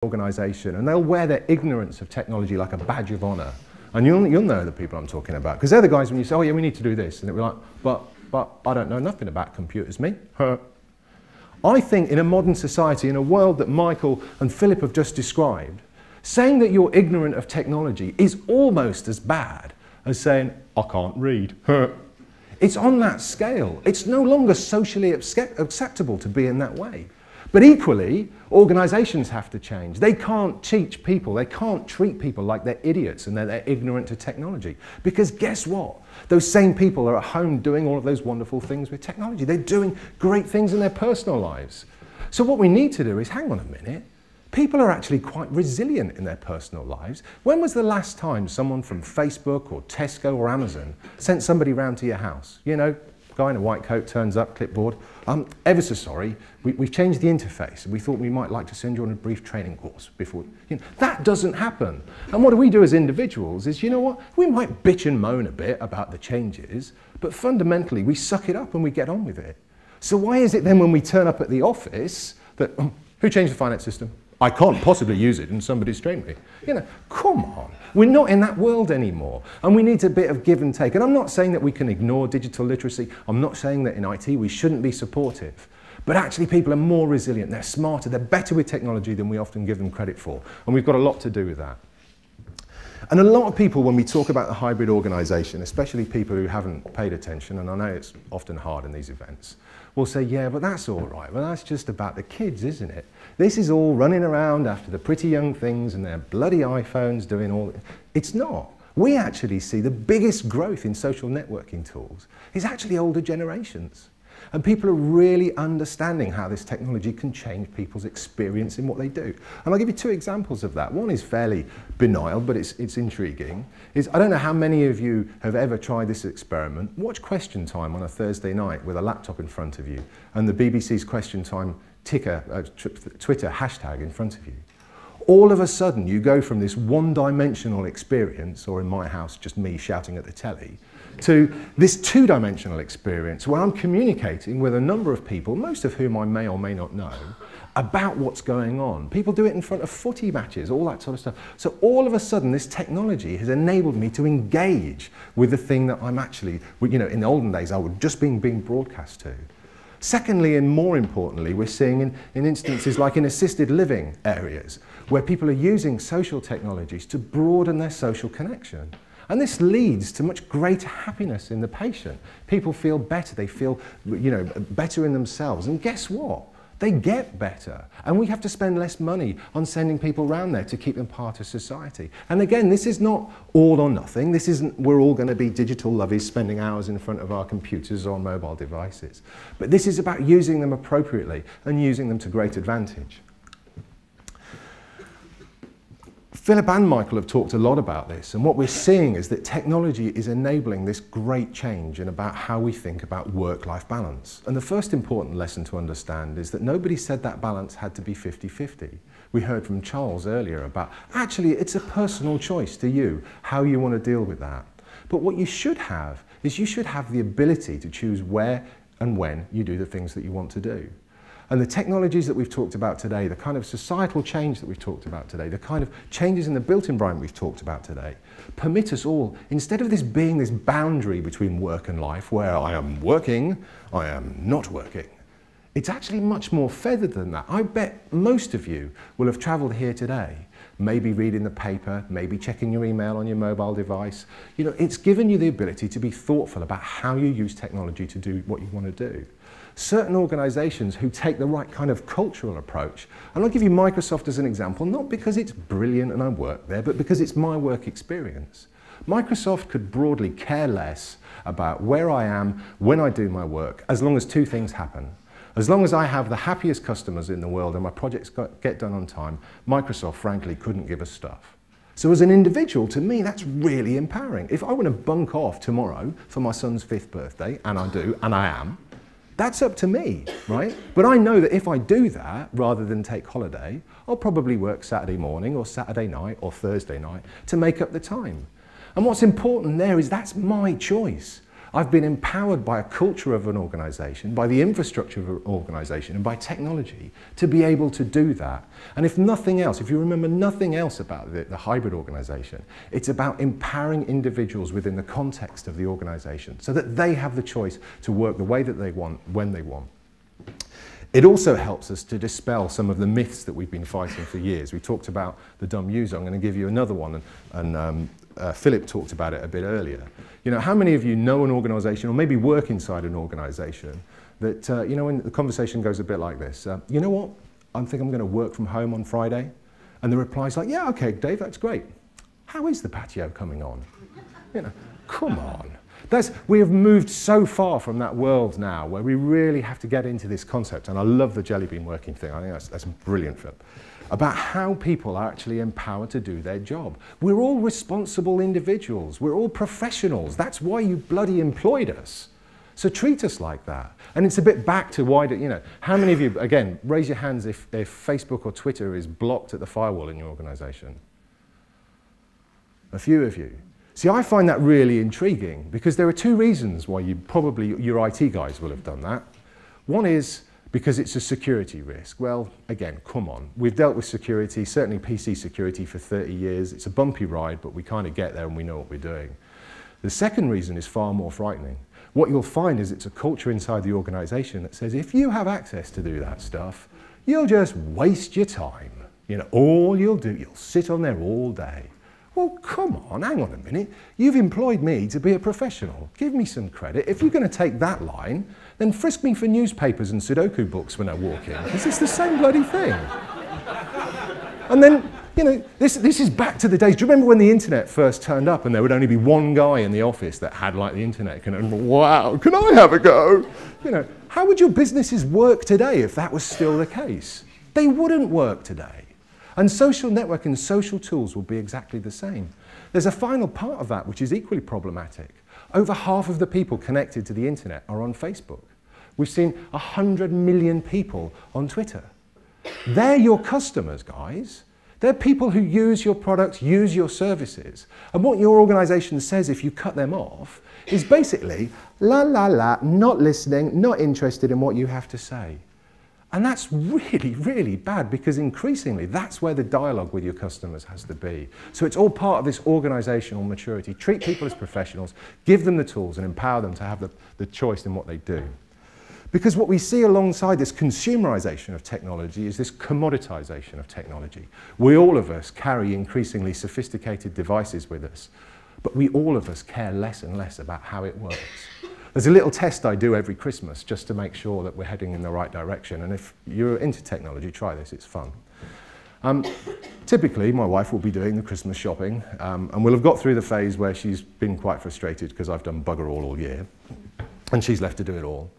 organisation, and they'll wear their ignorance of technology like a badge of honour. And you'll know the people I'm talking about, because they're the guys when you say, oh yeah, we need to do this, and they'll be like, but I don't know nothing about computers, me. I think in a modern society, in a world that Michael and Philip have just described, saying that you're ignorant of technology is almost as bad as saying, I can't read. It's on that scale. It's no longer socially acceptable to be in that way. But equally, organisations have to change. They can't teach people, they can't treat people like they're idiots and they're ignorant to technology. Because guess what? Those same people are at home doing all of those wonderful things with technology. They're doing great things in their personal lives. So what we need to do is, hang on a minute, people are actually quite resilient in their personal lives. When was the last time someone from Facebook or Tesco or Amazon sent somebody round to your house? You know, guy in a white coat turns up, clipboard. Ever so sorry, we've changed the interface. We thought we might like to send you on a brief training course before. You know, that doesn't happen. And what do we do as individuals is, you know what, we might bitch and moan a bit about the changes, but fundamentally we suck it up and we get on with it. So why is it then when we turn up at the office that, who changed the finance system? I can't possibly use it and somebody's trained me. You know, come on. We're not in that world anymore. And we need a bit of give and take. And I'm not saying that we can ignore digital literacy. I'm not saying that in IT we shouldn't be supportive. But actually people are more resilient, they're smarter, they're better with technology than we often give them credit for. And we've got a lot to do with that. And a lot of people, when we talk about the hybrid organisation, especially people who haven't paid attention, and I know it's often hard in these events, will say, yeah, but that's all right. Well, that's just about the kids, isn't it? This is all running around after the pretty young things and their bloody iPhones doing all... It's not. We actually see the biggest growth in social networking tools is actually older generations. And people are really understanding how this technology can change people's experience in what they do. And I'll give you two examples of that. One is fairly benign, but it's intriguing. I don't know how many of you have ever tried this experiment. Watch Question Time on a Thursday night with a laptop in front of you and the BBC's Question Time ticker, Twitter hashtag in front of you. All of a sudden, you go from this one-dimensional experience, or in my house, just me shouting at the telly, to this two-dimensional experience where I'm communicating with a number of people, most of whom I may or may not know, about what's going on. People do it in front of footy matches, all that sort of stuff. So all of a sudden, this technology has enabled me to engage with the thing that I'm actually, you know, in the olden days, I would just being broadcast to. Secondly, and more importantly, we're seeing in instances like in assisted living areas, where people are using social technologies to broaden their social connection. And this leads to much greater happiness in the patient. People feel better, they feel, you know, better in themselves. And guess what? They get better. And we have to spend less money on sending people around there to keep them part of society. And again, this is not all or nothing. This isn't we're all going to be digital lovies spending hours in front of our computers or mobile devices. But this is about using them appropriately and using them to great advantage. Philip and Michael have talked a lot about this, and what we're seeing is that technology is enabling this great change in about how we think about work-life balance. And the first important lesson to understand is that nobody said that balance had to be 50-50. We heard from Charles earlier about, actually, it's a personal choice to you, how you want to deal with that. But what you should have is you should have the ability to choose where and when you do the things that you want to do. And the technologies that we've talked about today, the kind of societal change that we've talked about today, the kind of changes in the built environment we've talked about today, permit us all, instead of this being this boundary between work and life, where I am working, I am not working, it's actually much more feathered than that. I bet most of you will have travelled here today, maybe reading the paper, maybe checking your email on your mobile device. You know, it's given you the ability to be thoughtful about how you use technology to do what you want to do. Certain organisations who take the right kind of cultural approach, and I'll give you Microsoft as an example, not because it's brilliant and I work there, but because it's my work experience. Microsoft could broadly care less about where I am when I do my work, as long as two things happen. As long as I have the happiest customers in the world and my projects get done on time, Microsoft frankly couldn't give us stuff. So as an individual, to me, that's really empowering. If I want to bunk off tomorrow for my son's 5th birthday, and I do, and I am, that's up to me, right? But I know that if I do that, rather than take holiday, I'll probably work Saturday morning or Saturday night or Thursday night to make up the time. And what's important there is that's my choice. I've been empowered by a culture of an organization, by the infrastructure of an organization, and by technology to be able to do that. And if nothing else, if you remember nothing else about the hybrid organization, it's about empowering individuals within the context of the organization so that they have the choice to work the way that they want, when they want. It also helps us to dispel some of the myths that we've been fighting for years. We talked about the dumb user. I'm going to give you another one, and Philip talked about it a bit earlier. You know, how many of you know an organization, or maybe work inside an organization, that, you know, when the conversation goes a bit like this, you know what, I think I'm going to work from home on Friday? And the reply's like, yeah, okay, Dave, that's great. How is the patio coming on? You know, come on. We have moved so far from that world now where we really have to get into this concept, and I love the jelly bean working thing. I think that's brilliant, Philip, about how people are actually empowered to do their job. We're all responsible individuals. We're all professionals. That's why you bloody employed us. So treat us like that. And it's a bit back to why, you know, how many of you, again, raise your hands if Facebook or Twitter is blocked at the firewall in your organization? A few of you. See, I find that really intriguing because there are two reasons why your IT guys will have done that. One is because it's a security risk. Well, again, come on. We've dealt with security, certainly PC security, for 30 years. It's a bumpy ride, but we kind of get there and we know what we're doing. The second reason is far more frightening. What you'll find is it's a culture inside the organization that says if you have access to do that stuff, you'll just waste your time. You know, all you'll do, you'll sit on there all day. Well, come on, hang on a minute. You've employed me to be a professional. Give me some credit. If you're going to take that line, then frisk me for newspapers and Sudoku books when I walk in, because it's the same bloody thing. And then, you know, this is back to the days. Do you remember when the internet first turned up and there would only be one guy in the office that had like the internet? And wow, can I have a go? You know, how would your businesses work today if that was still the case? They wouldn't work today. And social networking and social tools will be exactly the same. There's a final part of that which is equally problematic. Over half of the people connected to the internet are on Facebook. We've seen 100 million people on Twitter. They're your customers, guys. They're people who use your products, use your services. And what your organization says if you cut them off is basically, la la la, not listening, not interested in what you have to say. And that's really, really bad because increasingly that's where the dialogue with your customers has to be. So it's all part of this organizational maturity. Treat people as professionals, give them the tools and empower them to have the choice in what they do. Because what we see alongside this consumerization of technology is this commoditization of technology. All of us carry increasingly sophisticated devices with us, but all of us care less and less about how it works. There's a little test I do every Christmas just to make sure that we're heading in the right direction. And if you're into technology, try this, it's fun. Typically, my wife will be doing the Christmas shopping, and we'll have got through the phase where she's been quite frustrated because I've done bugger all year, and she's left to do it all.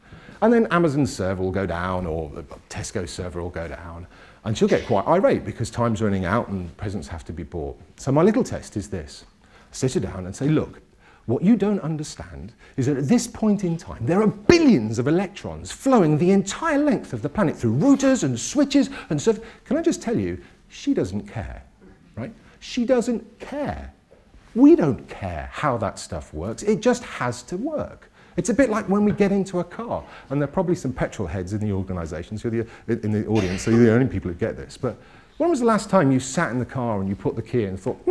And then Amazon's server will go down, or Tesco's server will go down, and she'll get quite irate because time's running out and presents have to be bought. So my little test is this. Sit her down and say, look, what you don't understand is that at this point in time, there are billions of electrons flowing the entire length of the planet through routers and switches and stuff. Can I just tell you, she doesn't care, right? She doesn't care. We don't care how that stuff works. It just has to work. It's a bit like when we get into a car, and there are probably some petrol heads in the organisation, so in the audience, so you're the only people who get this. But when was the last time you sat in the car and you put the key in and thought,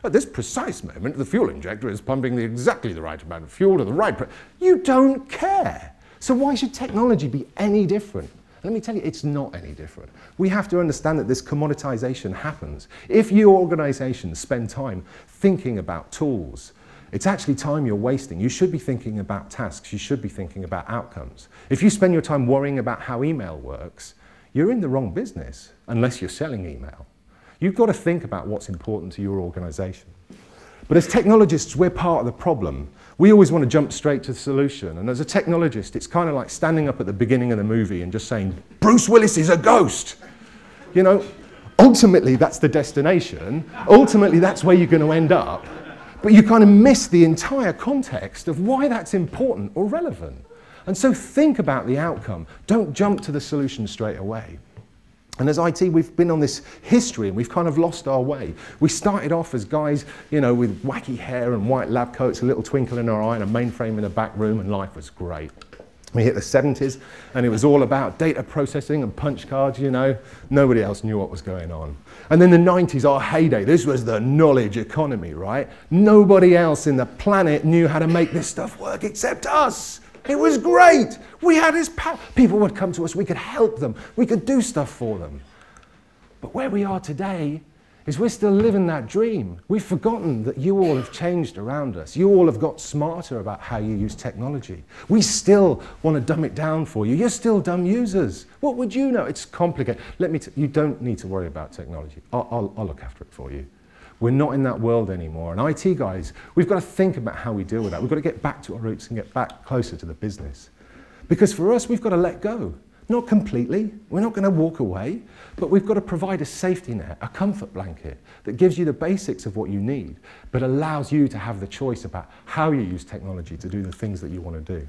at this precise moment, the fuel injector is pumping exactly the right amount of fuel to the right pressure. You don't care. So why should technology be any different? Let me tell you, it's not any different. We have to understand that this commoditization happens. If your organizations spend time thinking about tools, it's actually time you're wasting. You should be thinking about tasks. You should be thinking about outcomes. If you spend your time worrying about how email works, you're in the wrong business, unless you're selling email. You've got to think about what's important to your organization. But as technologists, we're part of the problem. We always want to jump straight to the solution. And as a technologist, it's kind of like standing up at the beginning of the movie and just saying, Bruce Willis is a ghost. You know, ultimately, that's the destination. Ultimately, that's where you're going to end up. But you kind of miss the entire context of why that's important or relevant. And so think about the outcome. Don't jump to the solution straight away. And as IT, we've been on this history and we've kind of lost our way. We started off as guys, you know, with wacky hair and white lab coats, a little twinkle in our eye and a mainframe in a back room, and life was great. We hit the 70s and it was all about data processing and punch cards, you know. Nobody else knew what was going on. And then the 90s, our heyday, this was the knowledge economy, right? Nobody else in the planet knew how to make this stuff work except us. It was great. We had this power. People would come to us, we could help them, we could do stuff for them. But where we are today is we're still living that dream. We've forgotten that you all have changed around us. You all have got smarter about how you use technology. We still want to dumb it down for you. You're still dumb users. What would you know? It's complicated. You don't need to worry about technology. I'll look after it for you. We're not in that world anymore. And IT guys, we've got to think about how we deal with that. We've got to get back to our roots and get back closer to the business. Because for us, we've got to let go. Not completely. We're not going to walk away. But we've got to provide a safety net, a comfort blanket that gives you the basics of what you need, but allows you to have the choice about how you use technology to do the things that you want to do.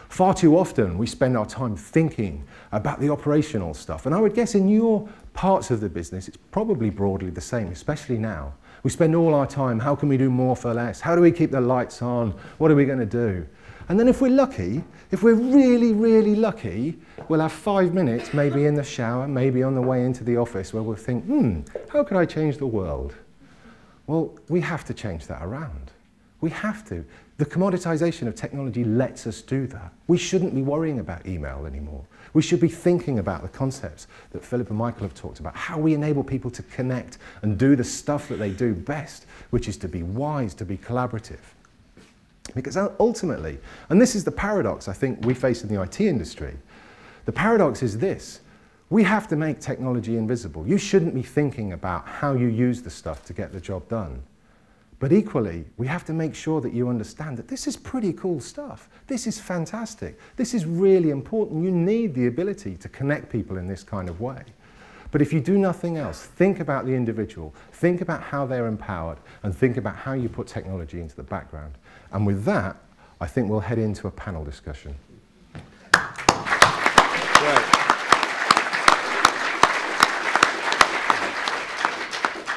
Far too often, we spend our time thinking about the operational stuff. And I would guess in your parts of the business, it's probably broadly the same, especially now. We spend all our time, how can we do more for less? How do we keep the lights on? What are we going to do? And then if we're lucky, if we're really, really lucky, we'll have 5 minutes, maybe in the shower, maybe on the way into the office, where we'll think, how could I change the world? Well, we have to change that around. We have to. The commoditization of technology lets us do that. We shouldn't be worrying about email anymore. We should be thinking about the concepts that Philip and Michael have talked about, how we enable people to connect and do the stuff that they do best, which is to be wise, to be collaborative. Because ultimately, and this is the paradox I think we face in the IT industry, the paradox is this: we have to make technology invisible. You shouldn't be thinking about how you use the stuff to get the job done. But equally, we have to make sure that you understand that this is pretty cool stuff. This is fantastic. This is really important. You need the ability to connect people in this kind of way. But if you do nothing else, think about the individual, think about how they're empowered, and think about how you put technology into the background. And with that, I think we'll head into a panel discussion. Right.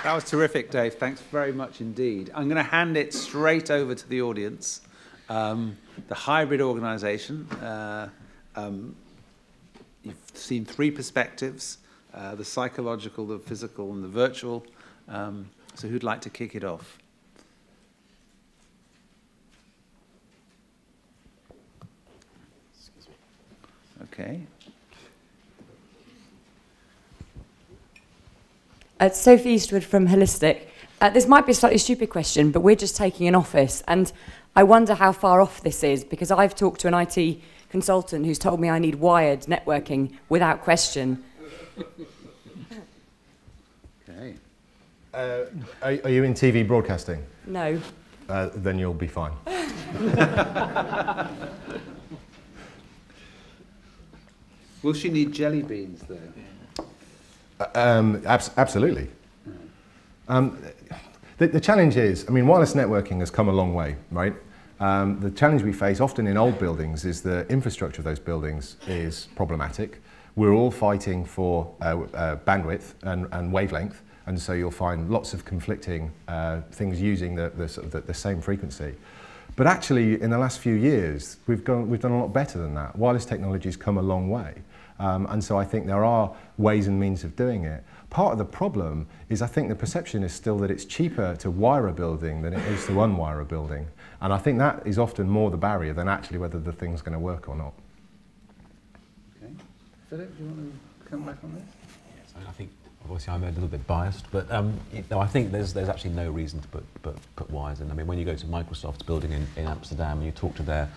That was terrific, Dave. Thanks very much indeed. I'm going to hand it straight over to the audience. The hybrid organisation. You've seen 3 perspectives, the psychological, the physical, and the virtual. So who'd like to kick it off? Okay. Sophie Eastwood from Holistic. This might be a slightly stupid question, but we're just taking an office, and I wonder how far off this is, because I've talked to an IT consultant who's told me I need wired networking without question. Okay. Are you in TV broadcasting? No. Then you'll be fine. Will she need jelly beans, though? Absolutely. The challenge is, I mean, wireless networking has come a long way, right? The challenge we face often in old buildings is the infrastructure of those buildings is problematic. We're all fighting for bandwidth and wavelength, and so you'll find lots of conflicting things using the same frequency. But actually, in the last few years, we've done a lot better than that. Wireless technology's come a long way. And so I think there are ways and means of doing it. Part of the problem is I think the perception is still that it's cheaper to wire a building than it is to unwire a building. And I think that is often more the barrier than actually whether the thing's going to work or not. Okay. Philip, do you want to come back on this? Yes, I think obviously I'm a little bit biased, but I think there's actually no reason to put wires in. I mean, when you go to Microsoft's building in Amsterdam and you talk to their